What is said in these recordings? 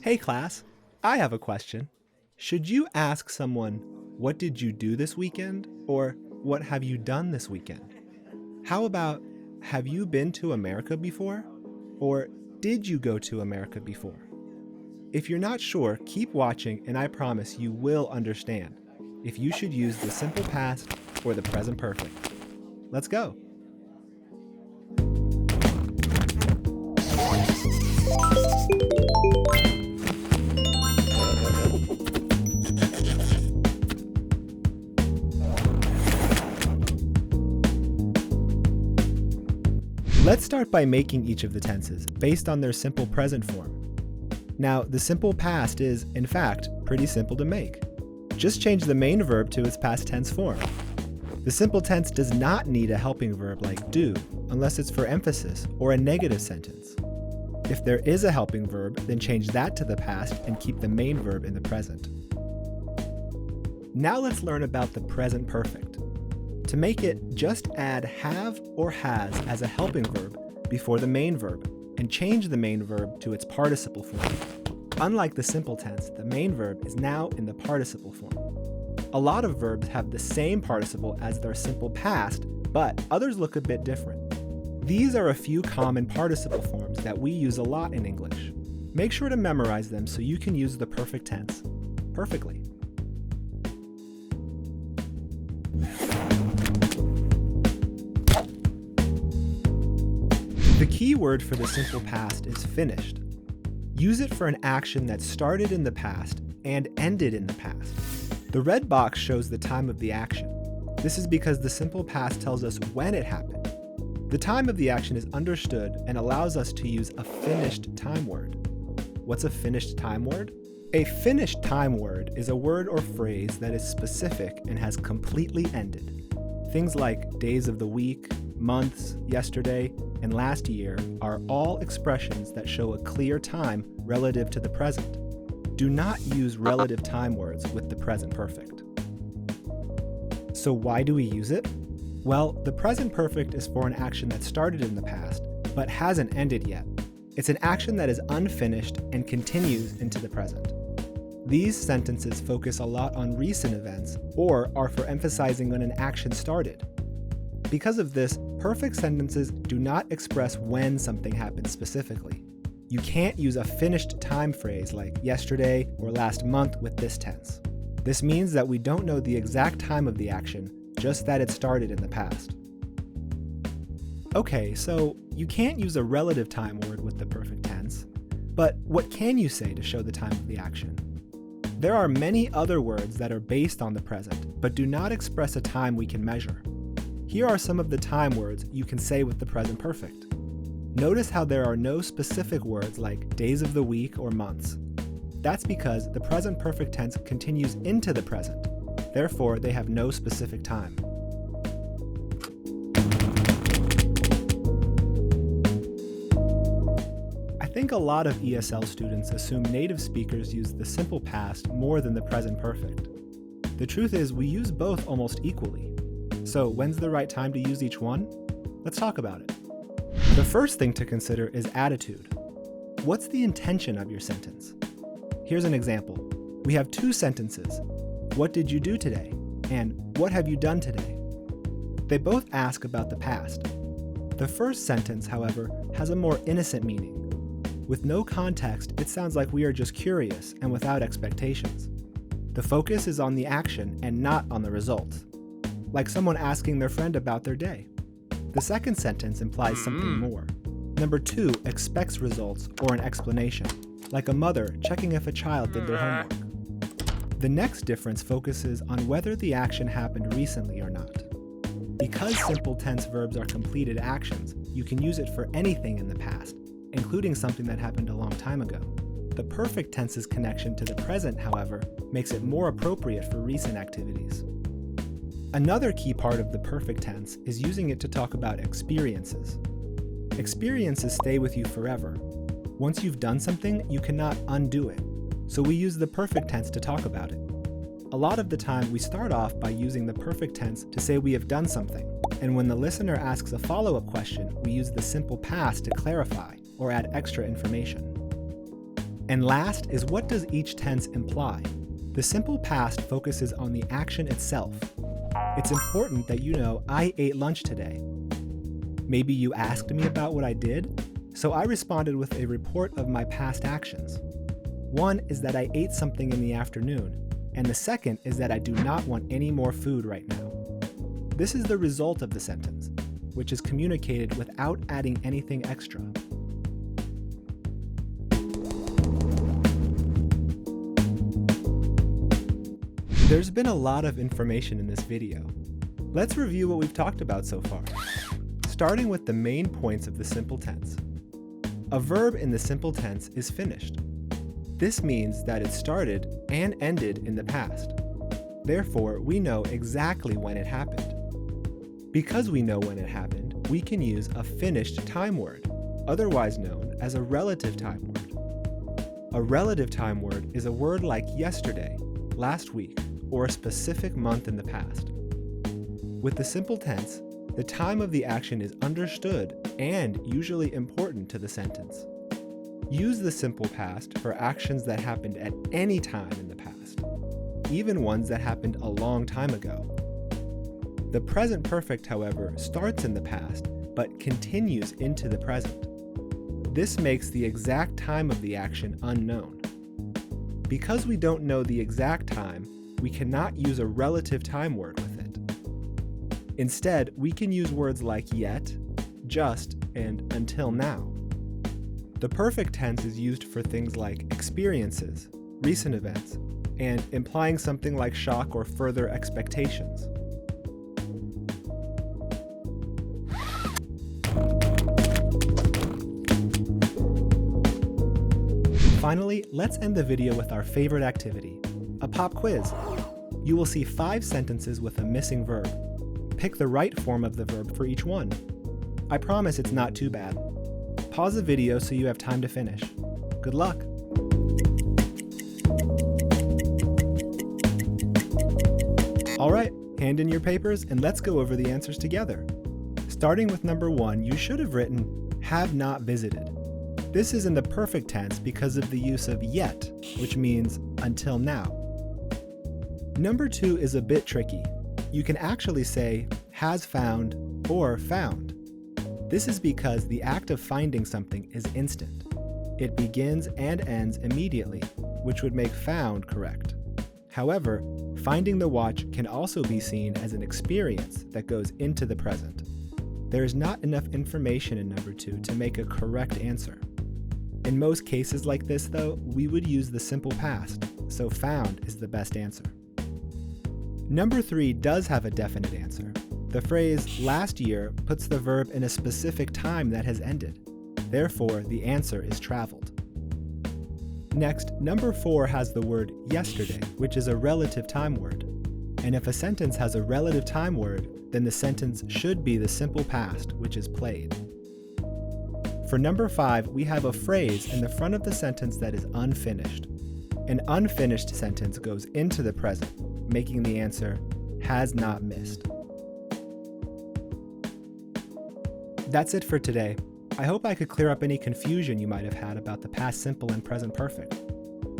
Hey class, I have a question. Should you ask someone, what did you do this weekend? Or what have you done this weekend? How about, have you been to America before? Or did you go to America before? If you're not sure, keep watching and I promise you will understand if you should use the simple past or the present perfect. Let's go. Let's start by making each of the tenses based on their simple present form. Now, the simple past is, in fact, pretty simple to make. Just change the main verb to its past tense form. The simple tense does not need a helping verb like do, unless it's for emphasis or a negative sentence. If there is a helping verb, then change that to the past and keep the main verb in the present. Now let's learn about the present perfect. To make it, just add have or has as a helping verb before the main verb, and change the main verb to its participle form. Unlike the simple tense, the main verb is now in the participle form. A lot of verbs have the same participle as their simple past, but others look a bit different. These are a few common participle forms that we use a lot in English. Make sure to memorize them so you can use the perfect tense perfectly. The key word for the simple past is finished. Use it for an action that started in the past and ended in the past. The red box shows the time of the action. This is because the simple past tells us when it happened. The time of the action is understood and allows us to use a finished time word. What's a finished time word? A finished time word is a word or phrase that is specific and has completely ended. Things like days of the week, months, yesterday, and last year are all expressions that show a clear time relative to the present. Do not use relative time words with the present perfect. So why do we use it? Well, the present perfect is for an action that started in the past, but hasn't ended yet. It's an action that is unfinished and continues into the present. These sentences focus a lot on recent events or are for emphasizing when an action started. Because of this, perfect sentences do not express when something happened specifically. You can't use a finished time phrase like yesterday or last month with this tense. This means that we don't know the exact time of the action, just that it started in the past. Okay, so you can't use a relative time word with the perfect tense, but what can you say to show the time of the action? There are many other words that are based on the present, but do not express a time we can measure. Here are some of the time words you can say with the present perfect. Notice how there are no specific words like days of the week or months. That's because the present perfect tense continues into the present. Therefore, they have no specific time. I think a lot of ESL students assume native speakers use the simple past more than the present perfect. The truth is we use both almost equally. So when's the right time to use each one? Let's talk about it. The first thing to consider is attitude. What's the intention of your sentence? Here's an example. We have two sentences. What did you do today? And what have you done today? They both ask about the past. The first sentence, however, has a more innocent meaning. With no context, it sounds like we are just curious and without expectations. The focus is on the action and not on the result. Like someone asking their friend about their day. The second sentence implies something more. Number 2 expects results or an explanation, like a mother checking if a child did their homework. The next difference focuses on whether the action happened recently or not. Because simple tense verbs are completed actions, you can use it for anything in the past, including something that happened a long time ago. The perfect tense's connection to the present, however, makes it more appropriate for recent activities. Another key part of the perfect tense is using it to talk about experiences. Experiences stay with you forever. Once you've done something, you cannot undo it. So we use the perfect tense to talk about it. A lot of the time, we start off by using the perfect tense to say we have done something, and when the listener asks a follow-up question, we use the simple past to clarify or add extra information. And last is, what does each tense imply? The simple past focuses on the action itself. It's important that you know, I ate lunch today. Maybe you asked me about what I did, so I responded with a report of my past actions. One is that I ate something in the afternoon, and the second is that I do not want any more food right now. This is the result of the sentence, which is communicated without adding anything extra. There's been a lot of information in this video. Let's review what we've talked about so far, starting with the main points of the simple tense. A verb in the simple tense is finished. This means that it started and ended in the past. Therefore, we know exactly when it happened. Because we know when it happened, we can use a finished time word, otherwise known as a relative time word. A relative time word is a word like yesterday, last week, or a specific month in the past. With the simple tense, the time of the action is understood and usually important to the sentence. Use the simple past for actions that happened at any time in the past, even ones that happened a long time ago. The present perfect, however, starts in the past but continues into the present. This makes the exact time of the action unknown. Because we don't know the exact time, we cannot use a relative time word with it. Instead, we can use words like yet, just, and until now. The perfect tense is used for things like experiences, recent events, and implying something like shock or further expectations. Finally, let's end the video with our favorite activity, a pop quiz. You will see 5 sentences with a missing verb. Pick the right form of the verb for each one. I promise it's not too bad. Pause the video so you have time to finish. Good luck! Alright, hand in your papers and let's go over the answers together. Starting with number 1, you should have written, have not visited. This is in the perfect tense because of the use of yet, which means until now. Number 2 is a bit tricky. You can actually say has found or found. This is because the act of finding something is instant. It begins and ends immediately, which would make found correct. However, finding the watch can also be seen as an experience that goes into the present. There is not enough information in number 2 to make a correct answer. In most cases like this, though, we would use the simple past, so found is the best answer. Number 3 does have a definite answer. The phrase last year puts the verb in a specific time that has ended. Therefore, the answer is traveled. Next, number 4 has the word yesterday, which is a relative time word. And if a sentence has a relative time word, then the sentence should be the simple past, which is played. For number 5, we have a phrase in the front of the sentence that is unfinished. An unfinished sentence goes into the present, making the answer has not missed. That's it for today. I hope I could clear up any confusion you might have had about the past simple and present perfect.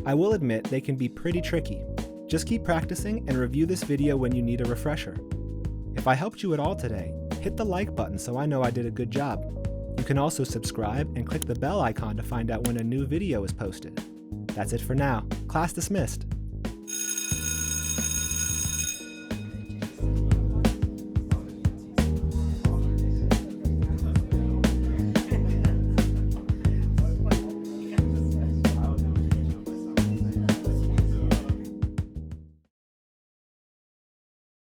I will admit they can be pretty tricky. Just keep practicing and review this video when you need a refresher. If I helped you at all today, hit the like button so I know I did a good job. You can also subscribe and click the bell icon to find out when a new video is posted. That's it for now. Class dismissed.